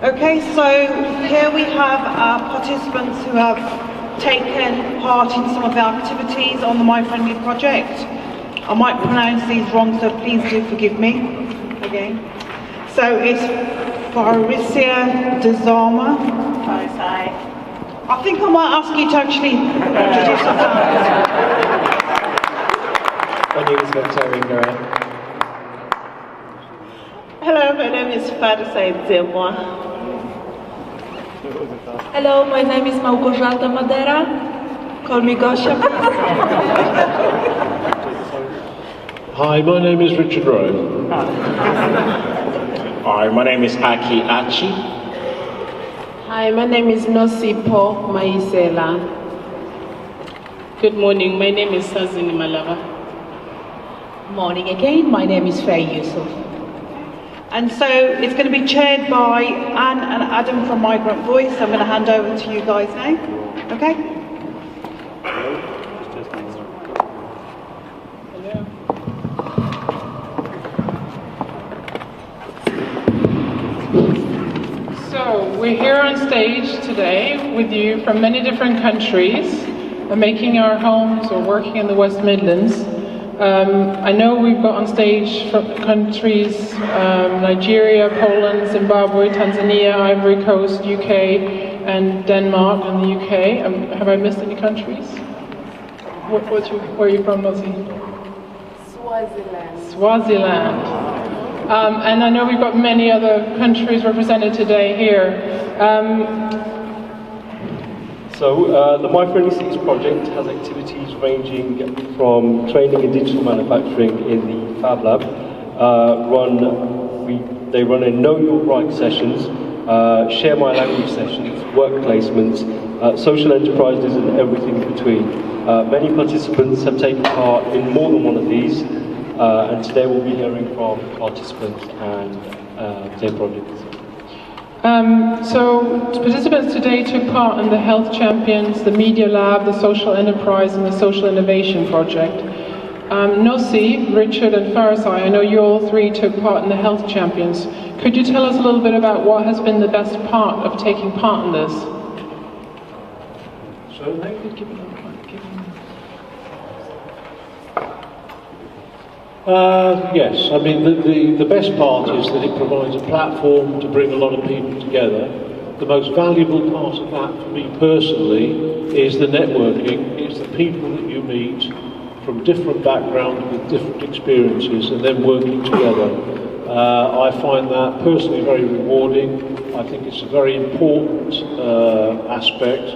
Okay, so here we have our participants who have taken part in some of the activities on the MiFriendly project. I might pronounce these wrong, so please do forgive me again. So it's Faricia Dezama. I think I might ask you to actually introduce yourself. My name is Victoria. Hello, my name is Faricia Dezama. Hello, my name is Małgorzata Madera. Call me Gosia. Hi, my name is Richard Rowe. Hi, my name is Aki Achi. Hi, my name is Nosipo Maisela. Good morning, my name is Sazini Malava. Morning again, my name is Faye Yusuf. And so it's going to be chaired by Anne and Adam from Migrant Voice. I'm going to hand over to you guys now. Okay? So we're here on stage today with you from many different countries, making our homes or working in the West Midlands. I know we've got on stage from countries Nigeria, Poland, Zimbabwe, Tanzania, Ivory Coast, UK, and Denmark and the UK. Have I missed any countries? Where are you from, Lottie? Swaziland. Swaziland. And I know we've got many other countries represented today here. So the MiFriendly Cities project has activities ranging from training in digital manufacturing in the Fab Lab. They run in Know Your Right sessions, Share My Language sessions, work placements, social enterprises and everything in between. Many participants have taken part in more than one of these, and today we'll be hearing from participants and their projects. So participants today took part in the Health Champions, the Media Lab, the Social Enterprise and the Social Innovation Project. Nossi, Richard and Farisai, I know you all three took part in the Health Champions. Could you tell us a little bit about what has been the best part of taking part in this? Yes, I mean the best part is that it provides a platform to bring a lot of people together. The most valuable part of that for me personally is the networking. It's the people that you meet from different backgrounds with different experiences and then working together. I find that personally very rewarding. I think it's a very important aspect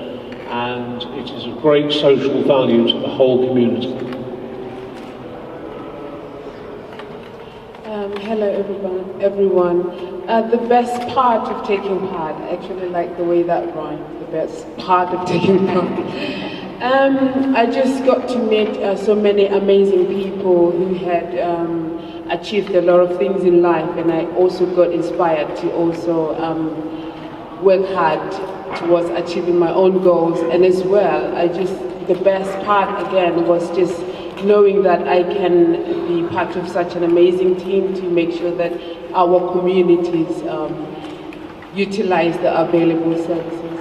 and it is of great social value to the whole community. Hello everyone. The best part of taking part, I actually like the way that rhymed, the best part of taking part. I just got to meet so many amazing people who had achieved a lot of things in life, and I also got inspired to also work hard towards achieving my own goals. And as well, the best part again was just knowing that I can be part of such an amazing team to make sure that our communities utilize the available services.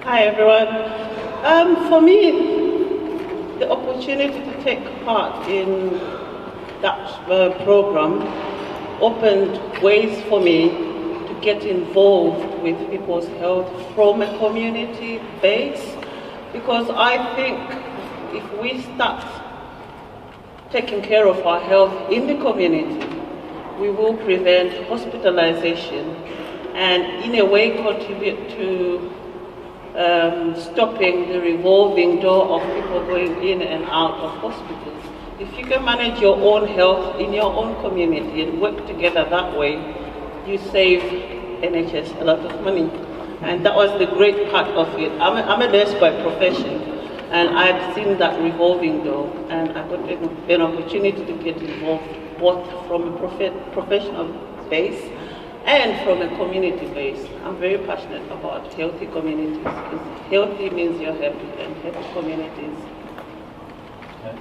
Hi everyone. For me, the opportunity to take part in that program opened ways for me to get involved with people's health from a community base, because I think if we start taking care of our health in the community, we will prevent hospitalization and in a way contribute to stopping the revolving door of people going in and out of hospitals. If you can manage your own health in your own community and work together that way, you save NHS a lot of money. And that was the great part of it. I'm a nurse by profession, and I've seen that revolving door, and I got an opportunity to get involved both from a professional base and from a community base. I'm very passionate about healthy communities, because healthy means you're happy, and happy communities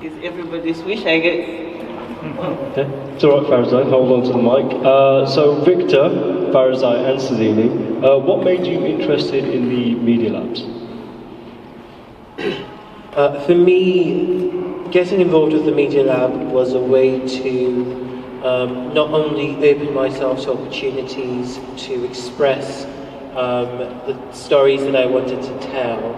is everybody's wish, I guess. Okay, it's all right, Farazai, hold on to the mic. So Victor, Farazai and Sadini, what made you interested in the Media Labs? For me, getting involved with the Media Lab was a way to not only open myself to opportunities to express the stories that I wanted to tell,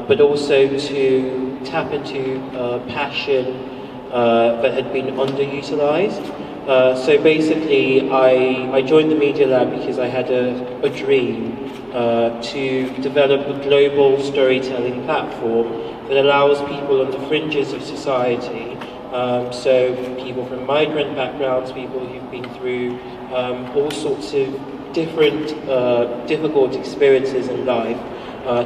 but also to tap into passion that had been underutilized. So basically, I joined the Media Lab because I had a dream to develop a global storytelling platform that allows people on the fringes of society, so people from migrant backgrounds, people who've been through all sorts of different difficult experiences in life,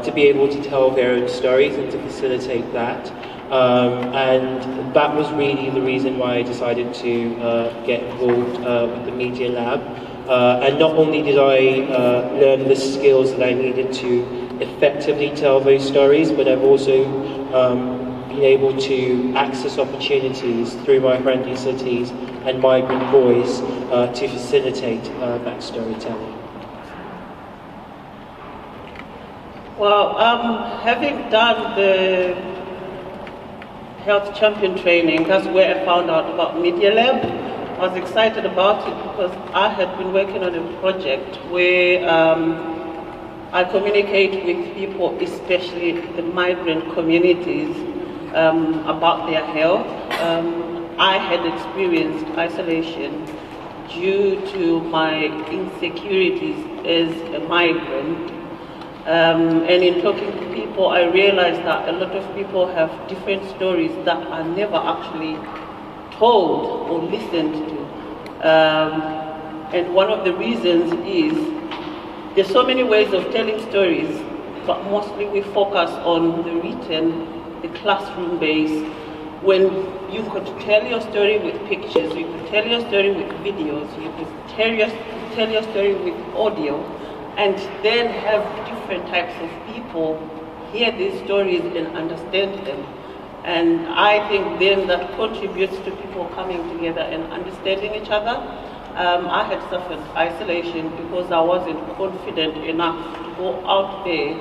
to be able to tell their own stories and to facilitate that. And that was really the reason why I decided to get involved with the Media Lab. And not only did I learn the skills that I needed to effectively tell those stories, but I've also been able to access opportunities through MiFriendly Cities and Migrant Voice to facilitate that storytelling. Well, having done the health champion training, that's where I found out about Media Lab. I was excited about it because I had been working on a project where I communicate with people, especially the migrant communities, about their health. I had experienced isolation due to my insecurities as a migrant. And in talking to people, I realized that a lot of people have different stories that are never actually told or listened to. And one of the reasons is there's so many ways of telling stories, but mostly we focus on the written, the classroom base. When you could tell your story with pictures, you could tell your story with videos, you could tell your story with audio, and then have different types of people hear these stories and understand them. And I think then that contributes to people coming together and understanding each other. I had suffered isolation because I wasn't confident enough to go out there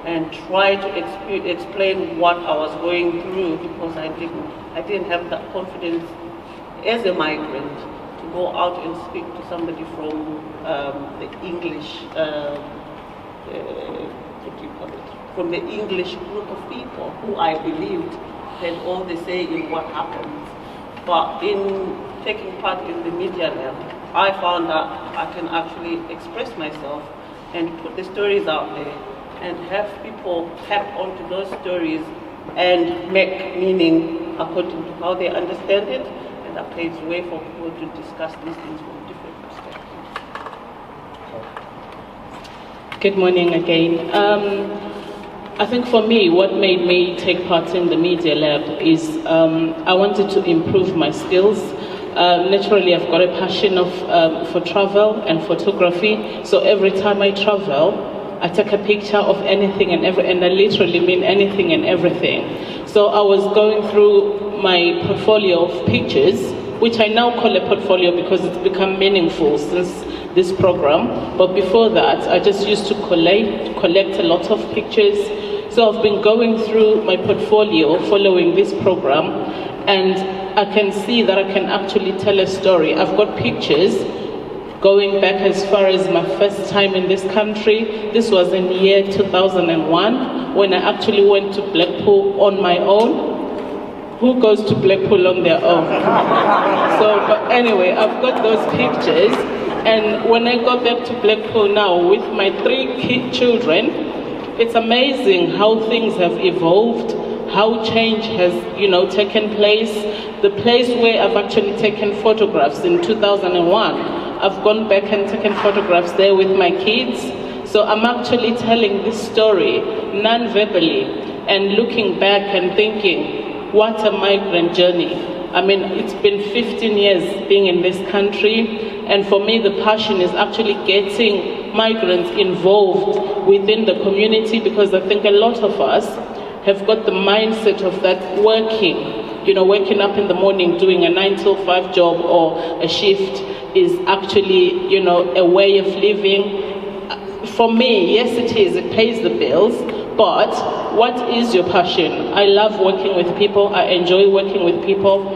and try to explain what I was going through, because I didn't have that confidence as a migrant to go out and speak to somebody from the English, from the English group of people who I believed had all the say in what happens. But in taking part in the Media Lab, I found that I can actually express myself and put the stories out there and have people tap onto those stories and make meaning according to how they understand it, and that paves the way for people to discuss these things from different perspectives. Good morning again. I think for me, what made me take part in the Media Lab is I wanted to improve my skills. Naturally, I've got a passion for travel and photography, so every time I travel, I take a picture of anything and and I literally mean anything and everything. So I was going through my portfolio of pictures, which I now call a portfolio because it's become meaningful since this program. But before that, I just used to collect a lot of pictures. So I've been going through my portfolio following this program, and I can see that I can actually tell a story. I've got pictures going back as far as my first time in this country. This was in the year 2001, when I actually went to Blackpool on my own. Who goes to Blackpool on their own? But anyway, I've got those pictures, and when I go back to Blackpool now with my 3 children, it's amazing how things have evolved, how change has, taken place. The place where I've actually taken photographs in 2001, I've gone back and taken photographs there with my kids. So I'm actually telling this story non-verbally and looking back and thinking, what a migrant journey. I mean, it's been 15 years being in this country, and for me the passion is actually getting migrants involved within the community, because I think a lot of us have got the mindset of that working waking up in the morning doing a 9 till 5 job or a shift is actually, a way of living. For me, yes it is, it pays the bills, but what is your passion? I love working with people, I enjoy working with people,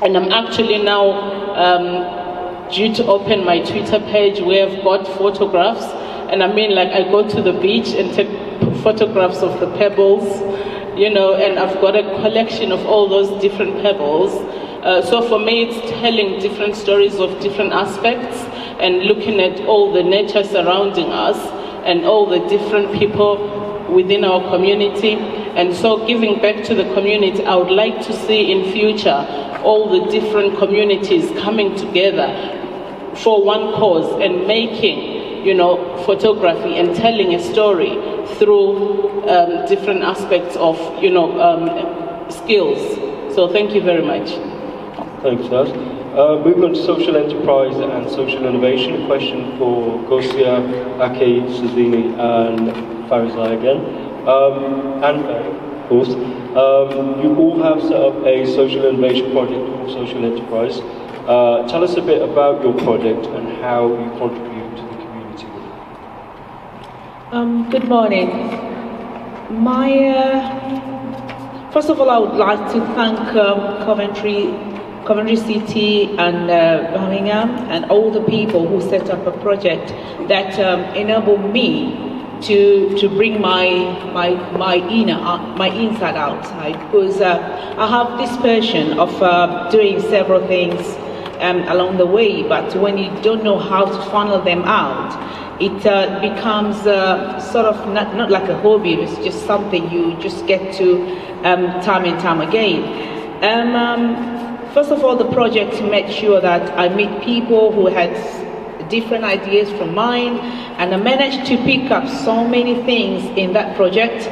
and I'm actually now due to open my Twitter page where I've got photographs, and I mean, like, I go to the beach and take photographs of the pebbles, and I've got a collection of all those different pebbles. So for me, it's telling different stories of different aspects and looking at all the nature surrounding us and all the different people within our community. And so giving back to the community, I would like to see in future all the different communities coming together for one cause and making, photography and telling a story through different aspects of, skills. So thank you very much. Thanks, Naz. Moving on to social enterprise and social innovation. A question for Gosia, Aki, Suzini, and Farizai again. And Barry, of course. You all have set up a social innovation project or social enterprise. Tell us a bit about your project and how you contribute to the community with it. Good morning. First of all, I would like to thank Coventry City and Birmingham and all the people who set up a project that enabled me to bring my inside outside, because I have this passion of doing several things along the way, but when you don't know how to funnel them out, it becomes sort of not like a hobby. It's just something you just get to time and time again. First of all, the project made sure that I meet people who had different ideas from mine, and I managed to pick up so many things in that project.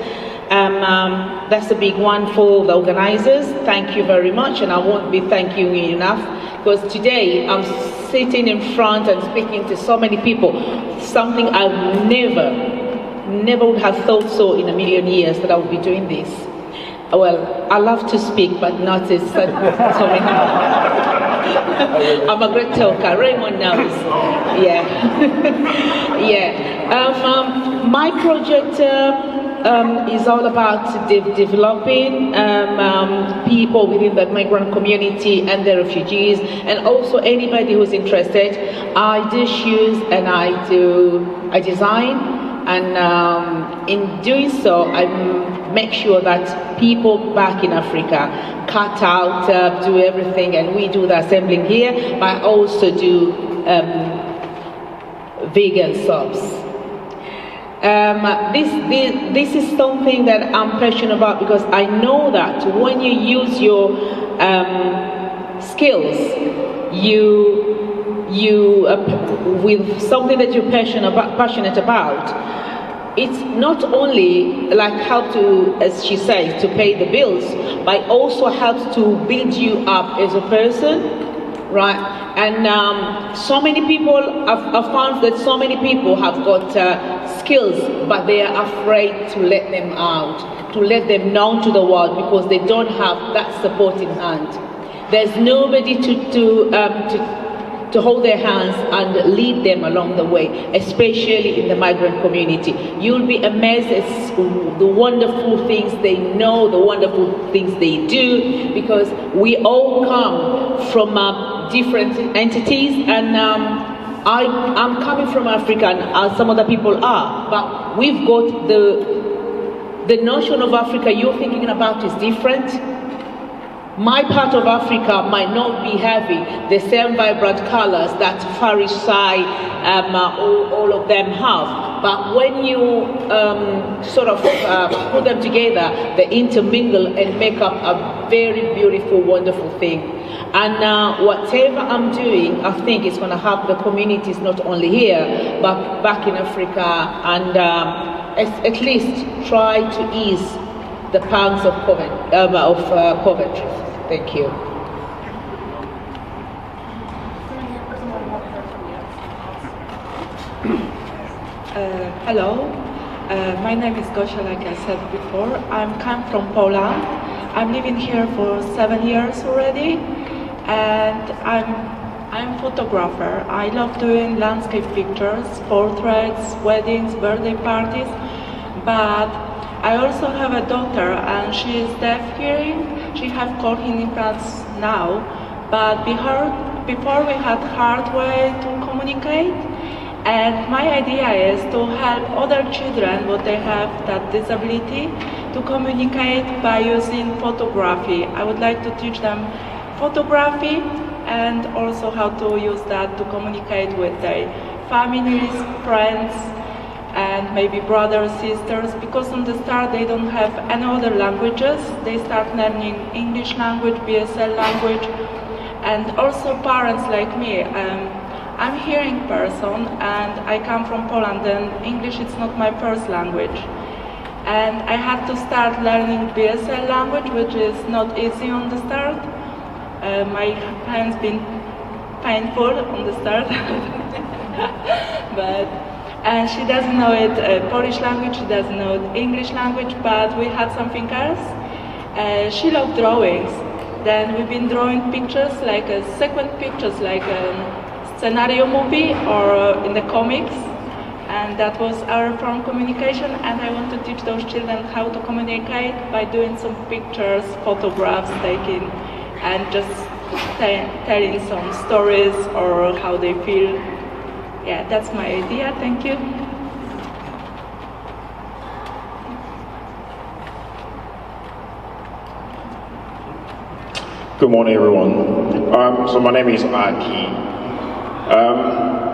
That's a big one for the organizers. Thank you very much, and I won't be thanking you enough, because today I'm sitting in front and speaking to so many people, something I never would have thought so in a million years that I would be doing this. Well, I love to speak, but not as sorry. I'm a great talker. Raymond knows. Yeah, yeah. My project is all about developing people within the migrant community and the refugees, and also anybody who's interested. I do shoes and I design. And in doing so, I make sure that people back in Africa cut out, do everything, and we do the assembling here, but I also do vegan soaps. This is something that I'm passionate about, because I know that when you use your skills, with something that you're passionate about, it's not only like help to, as she says, to pay the bills, but it also helps to build you up as a person, right? And so many people, I've found that so many people have got skills, but they are afraid to let them out, to let them known to the world, because they don't have that supporting hand. There's nobody to hold their hands and lead them along the way, especially in the migrant community. You'll be amazed at the wonderful things they know, the wonderful things they do, because we all come from different entities, and I'm coming from Africa, and some other people are, but we've got the notion of Africa you're thinking about is different. My part of Africa might not be having the same vibrant colors that Farizai, all of them have. But when you sort of put them together, they intermingle and make up a very beautiful, wonderful thing. And whatever I'm doing, I think it's going to help the communities not only here, but back in Africa, and at least try to ease the pangs of Coventry. Thank you. Hello, my name is Gosia, like I said before. I'm come from Poland. I'm living here for 7 years already, and I'm a photographer. I love doing landscape pictures, portraits, weddings, birthday parties, but I also have a daughter, and she is deaf hearing. She have cochlear implants now, but before we had hard way to communicate. And my idea is to help other children, what they have that disability, to communicate by using photography. I would like to teach them photography and also how to use that to communicate with their families, friends, and maybe brothers, sisters, because on the start they don't have any other languages. They start learning English language, BSL language, and also parents like me. I'm a hearing person, and I come from Poland, and English is not my first language. And I had to start learning BSL language, which is not easy on the start. My hands been painful on the start, and she doesn't know it Polish language, she doesn't know English language, but we had something else. She loved drawings. Then we've been drawing pictures, like sequence pictures, like scenario movie or in the comics, and that was our form communication. And I want to teach those children how to communicate by doing some pictures, photographs taking, and just telling some stories or how they feel. Yeah, that's my idea. Thank you. Good morning, everyone. So my name is Aki.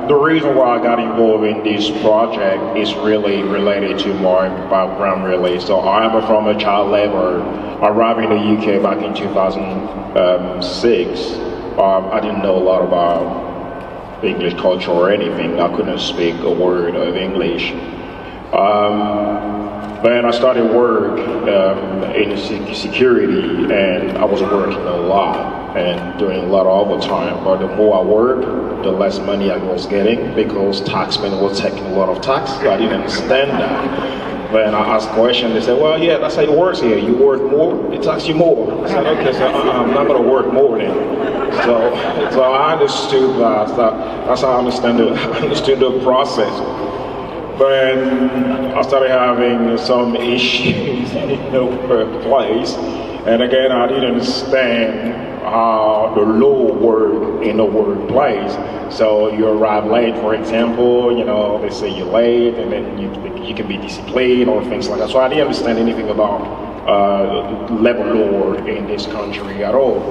The reason why I got involved in this project is really related to my background, really. So I am from a child labor. I arrived in the UK back in 2006. I didn't know a lot about the English culture or anything. I couldn't speak a word of English. Then I started work in security, and I was working a lot and doing a lot of overtime. But the more I worked, the less money I was getting, because taxmen were taking a lot of tax. So I didn't understand that. Then I asked questions. They said, "Well, yeah, that's how it works here. You work more, it tax you more." I said, "Okay, so I'm not going to work more then." So I understood that. That's how I understood the process. But I started having some issues in the workplace, and again, I didn't understand how the law worked in the workplace. So you arrive late, for example, they say you're late, and then you can be disciplined or things like that. So I didn't understand anything about labor law in this country at all.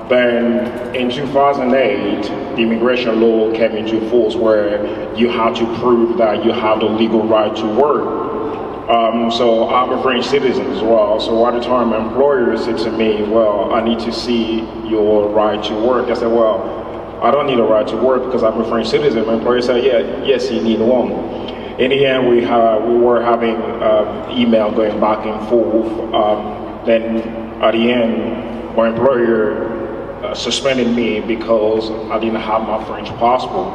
Then in 2008, the immigration law came into force, where you had to prove that you have the legal right to work. So I'm a French citizen as well. So at the time, my employer said to me, "Well, I need to see your right to work." I said, "Well, I don't need a right to work because I'm a French citizen." My employer said, "Yes, you need one." In the end, we were having email going back and forth. Then at the end, my employer suspended me because I didn't have my French passport.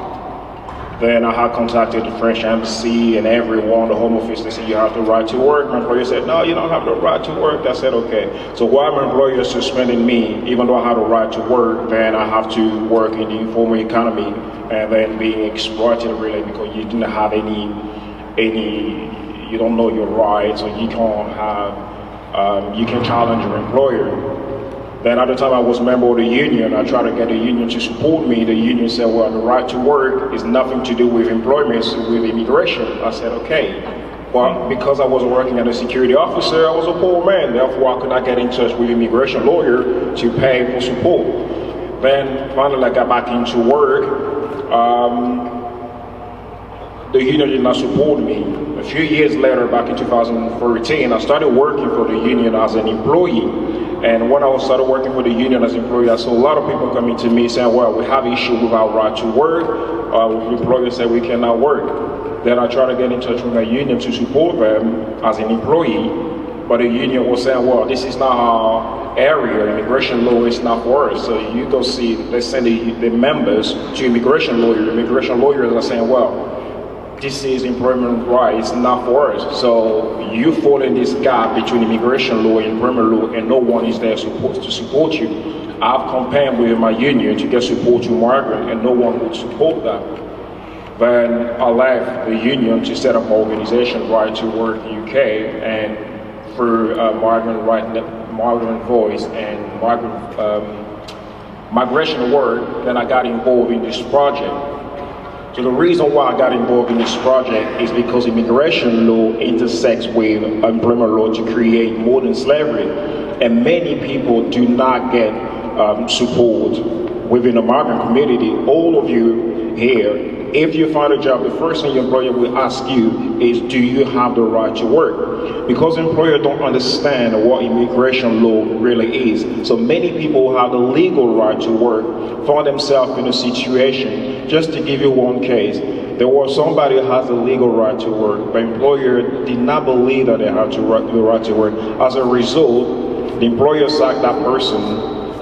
Then I had contacted the French embassy and everyone, the home office. They said, "You have the right to work." My employer said, "No, you don't have the right to work." I said, "Okay." So while my employer suspended me, even though I had the right to work, then I have to work in the informal economy and then being exploited, really, because you didn't have any, you don't know your rights, or you can't have, you can challenge your employer. Then at the time I was a member of the union, I tried to get the union to support me. The union said, "Well, the right to work is nothing to do with employment, it's with immigration." I said, "Okay." But because I was working as a security officer, I was a poor man. Therefore, I could not get in touch with an immigration lawyer to pay for support. Then finally I got back into work. The union did not support me. A few years later, back in 2013, I started working for the union as an employee. And when I started working for the union as an employee, I saw a lot of people coming to me saying, "Well, we have issue with our right to work. The employer said we cannot work." Then I tried to get in touch with my union to support them as an employee. But the union was saying, "Well, this is not our area. Immigration law is not for us. So you go see, they send the members to immigration lawyers. Immigration lawyers are saying, "Well, this is employment rights, not for us. So you fall in this gap between immigration law and employment law, and no one is there supposed to support you. I've campaigned with my union to get support to migrant, and no one would support that. Then I left the union to set up an organization, Right to Work UK, and through Migrant Voice and Migration Work, then I got involved in this project. So the reason why I got involved in this project is because immigration law intersects with employment law to create modern slavery, and many people do not get support within the migrant community. All of you here, if you find a job, the first thing your employer will ask you is, do you have the right to work? Because employers don't understand what immigration law really is. So many people who have the legal right to work find themselves in a situation. Just to give you one case, there was somebody who has the legal right to work, but employer did not believe that they had the right to work. As a result, the employer sacked that person,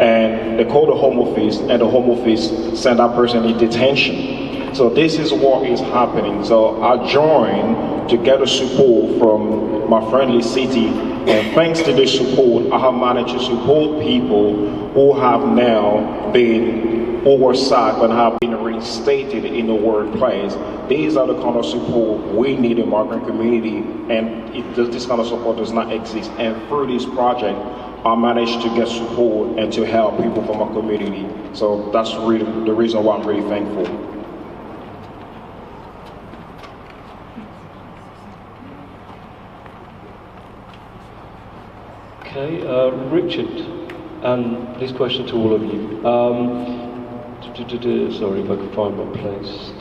and they called the Home Office, and the Home Office sent that person in detention. So this is what is happening. So I joined to get the support from my friendly city, and thanks to this support, I have managed to support people who have now been oversight and have been reinstated in the workplace. These are the kind of support we need in the migrant community, and this kind of support does not exist. And through this project, I managed to get support and to help people from my community. So that's really the reason why I'm really thankful. Okay, Richard, and this question to all of you. Sorry if I can find my place.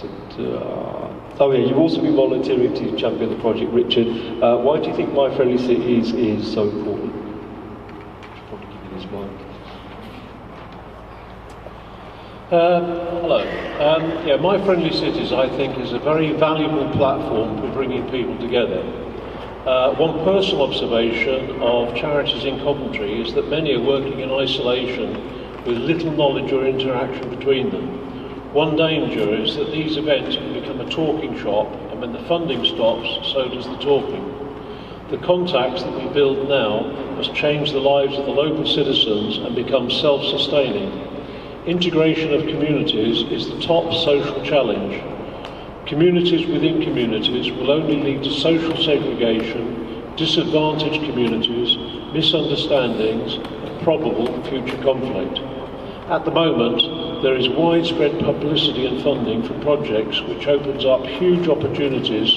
Oh yeah, you've also been volunteering to champion the project, Richard. Why do you think MiFriendly Cities is so important? Should probably give you this mic. Hello. Yeah, MiFriendly Cities, I think, is a very valuable platform for bringing people together. One personal observation of charities in Coventry is that many are working in isolation with little knowledge or interaction between them. One danger is that these events can become a talking shop, and when the funding stops, so does the talking. The contacts that we build now must change the lives of the local citizens and become self-sustaining. Integration of communities is the top social challenge. Communities within communities will only lead to social segregation, disadvantaged communities, misunderstandings, and probable future conflict. At the moment, there is widespread publicity and funding for projects which opens up huge opportunities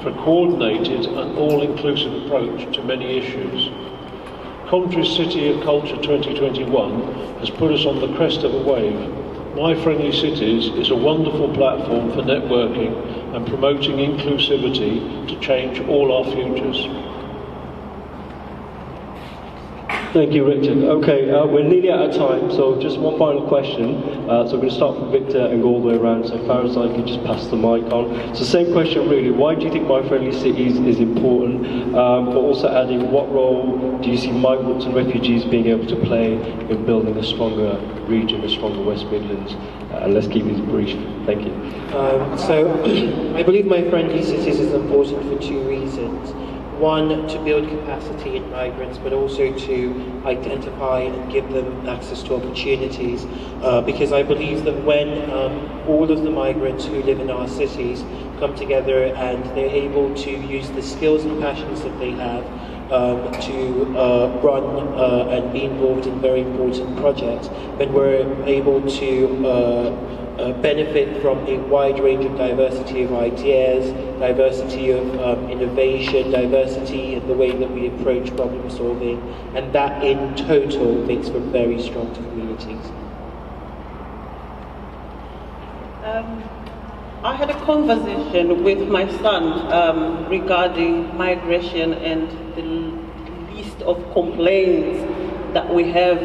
for a coordinated and all-inclusive approach to many issues. Coventry's City of Culture 2021 has put us on the crest of a wave. MiFriendly Cities is a wonderful platform for networking and promoting inclusivity to change all our futures. Thank you, Richard. Okay, we're nearly out of time, so just one final question. So we're going to start from Victor and go all the way around. So Farazai, can you just pass the mic on? So same question really, why do you think MiFriendly Cities is important? But also adding, what role do you see migrants and refugees being able to play in building a stronger region, a stronger West Midlands? And let's keep this brief. Thank you. So I believe MiFriendly Cities is important for two reasons. One, to build capacity in migrants, but also to identify and give them access to opportunities. Because I believe that when all of the migrants who live in our cities come together and they're able to use the skills and passions that they have to run and be involved in very important projects, then we're able to benefit from a wide range of diversity of ideas, diversity of innovation, diversity in the way that we approach problem solving, and that in total makes for very strong communities. I had a conversation with my son regarding migration and the list of complaints that we have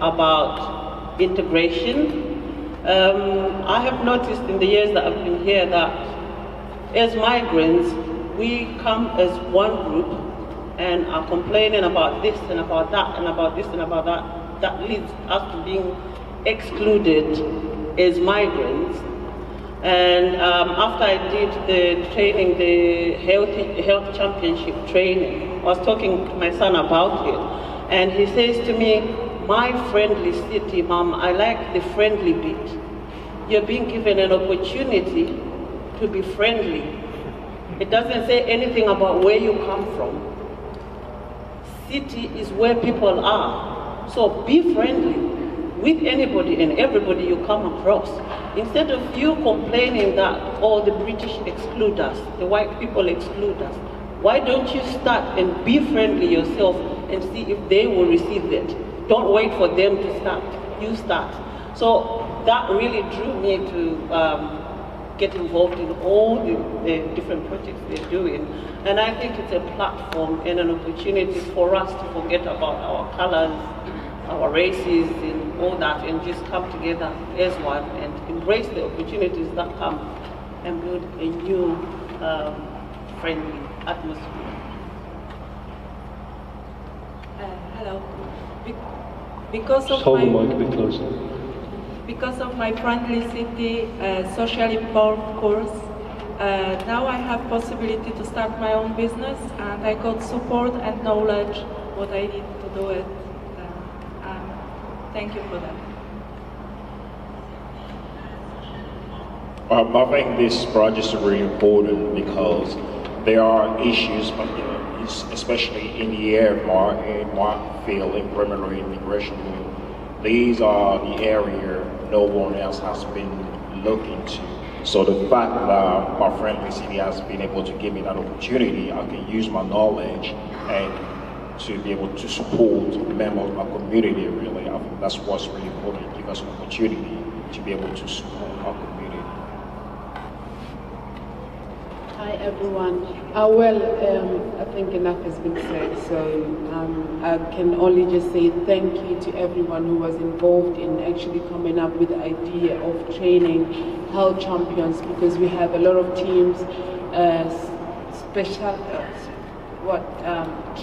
about integration. I have noticed in the years that I've been here that as migrants, we come as one group and are complaining about this and about that and about this and about that. That leads us to being excluded as migrants. And after I did the training, the health championship training, I was talking to my son about it. And he says to me, "My friendly city, Mom, I like the friendly bit. You're being given an opportunity to be friendly. It doesn't say anything about where you come from. City is where people are. So be friendly with anybody and everybody you come across. Instead of you complaining that, oh, the British exclude us, the white people exclude us, why don't you start and be friendly yourself and see if they will receive it? Don't wait for them to start, you start." So that really drew me to get involved in all the different projects they're doing. And I think it's a platform and an opportunity for us to forget about our colors, our races and all that, and just come together as one and embrace the opportunities that come and build a new friendly atmosphere. Hello. Because Just of hold the my mic a bit closer. Because of my Friendly City social involved course, now I have possibility to start my own business, and I got support and knowledge what I need to do it. Thank you for that. I think this project is really important because there are issues, but especially in the area in my field, in criminal immigration law, these are the area no one else has been looking to. So the fact that my friendly city has been able to give me that opportunity, I can use my knowledge and to be able to support members of my community, really. I think that's what's really important, give us an opportunity to be able to support our community. Hi everyone. I think enough has been said, so I can only just say thank you to everyone who was involved in actually coming up with the idea of training health champions, because we have a lot of teams,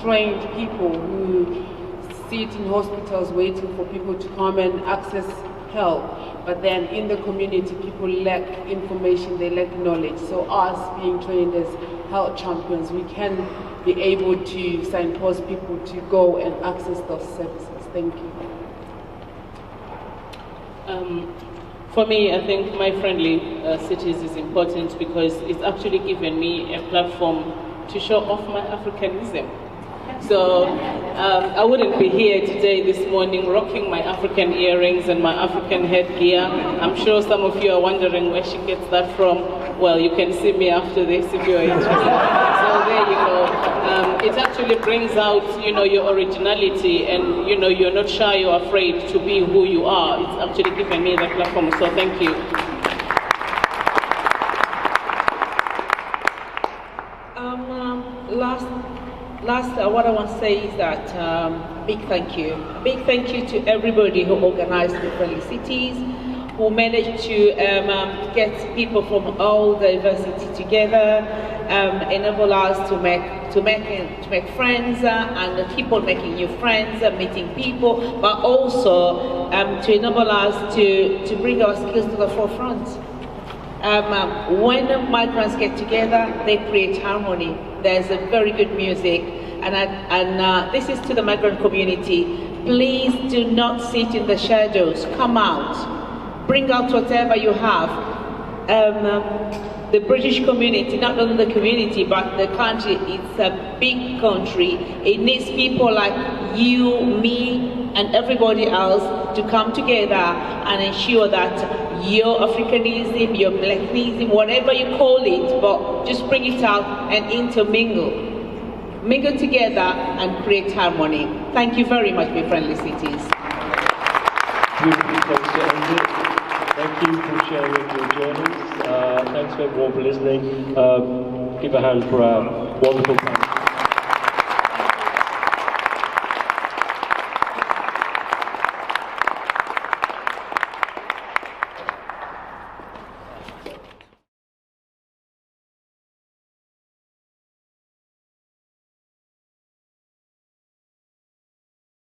trained people who sit in hospitals waiting for people to come and access help. But then in the community, people lack information, they lack knowledge. So us being trained as health champions, we can be able to signpost people to go and access those services. Thank you. For me, I think my friendly cities is important because it's actually given me a platform to show off my Africanism. So I wouldn't be here today, this morning, rocking my African earrings and my African headgear. I'm sure some of you are wondering where she gets that from. Well, you can see me after this if you're interested. So there you go. It actually brings out, your originality, and you're not shy or afraid to be who you are. It's actually given me that platform. So thank you. Last, what I want to say is that big thank you. Big thank you to everybody who organized the Friendly Cities, who managed to get people from all diversity together, enable us to make friends and keep on making new friends, meeting people, but also to enable us to bring our skills to the forefront. When migrants get together, they create harmony. There's a very good music, and this is to the migrant community. Please do not sit in the shadows. Come out, bring out whatever you have. The British community, not only the community, but the country, it's a big country. It needs people like you, me, and everybody else to come together and ensure that your Africanism, your Blacknism, whatever you call it, but just bring it out and intermingle. Mingle together and create harmony. Thank you very much, my friendly cities. Thank you for sharing your journeys. Thanks to everyone for listening. Give a hand for our wonderful